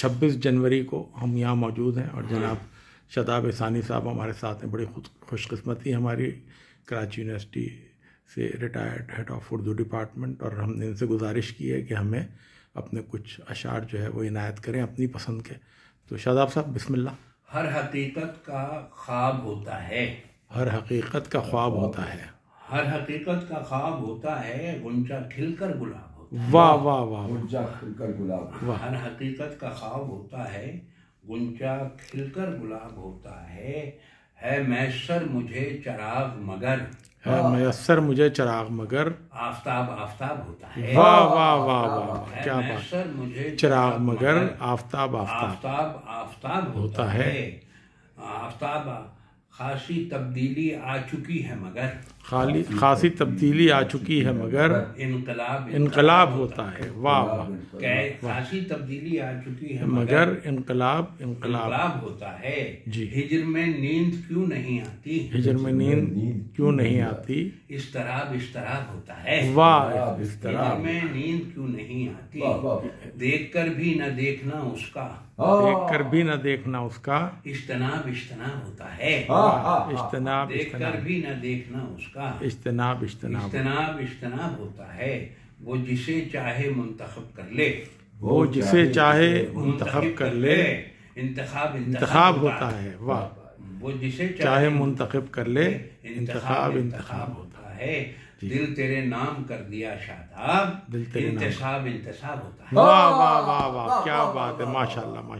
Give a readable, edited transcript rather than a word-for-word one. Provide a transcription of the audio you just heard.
26 جنوری کو ہم یہاں موجود ہیں اور جناب شاداب احسانی صاحب ہمارے ساتھ ہیں. بڑی خوش قسمتی ہماری کراچی یونیورسٹی سے retired head of Urdu department, اور ہم نے ان سے گزارش کی ہے کہ ہمیں اپنے کچھ اشعار جو ہے وہ عنایت کریں اپنی پسند کے. تو شاداب صاحب بسم اللہ. ہر حقیقت کا خواب ہوتا ہے، ہر حقیقت کا خواب ہوتا ہے، ہر حقیقت کا خواب ہوتا ہے، غنچہ کھل کر گلاب ہوتا ہے. واہ واہ واہ. غنچہ کھل کر گلاب. ہر حقیقت کا خواب ہوتا ہے، غنچہ کھل کر گلاب ہوتا ہے میسر مجھے چراغ مگر، ہے میسر مجھے چراغ مگر، آفتاب آفتاب ہوتا ہے. واہ واہ واہ واہ، کیا بات. میسر مجھے چراغ مگر آفتاب آفتاب آفتاب آفتاب ہوتا ہے. آفتاب خاصی تبدیلی آ چکی ہے مگر، خاصی تبدیلی آ چکی ہے مگر انقلاب انقلاب ہوتا ہے. واہ واہ. خاصی تبدیلی آ چکی ہے مگر انقلاب انقلاب ہوتا ہے. جی. ہجر میں نیند کیوں نہیں آتی، ہجر میں نیند کیوں نہیں آتی، اضطراب اضطراب ہوتا ہے. واہ. ہجر میں نیند کیوں نہیں آتی، دیکھ کر بھی نہ دیکھنا اس کا، دیکھ کر بھی نہ دیکھنا اس کا، اجتناب اجتناب ہوتا ہے. اجتناب دیکھ کر بھی نہ دیکھنا اس کا، اجتناب اجتناب اجتناب اجتناب ہوتا ہے. وہ جسے چاہے منتخب کر لے، وہ جسے چاہے منتخب کر لے، انتخاب انتخاب ہوتا ہے. واہ. وہ جسے چاہے منتخب کر لے، انتخاب انتخاب ہوتا ہے. دل تیرے نام کر دیا شاداب، دل تیرے نام انتصاب انتصاب ہوتا ہے. واہ واہ واہ واہ، کیا بات ہے. ماشاء اللہ.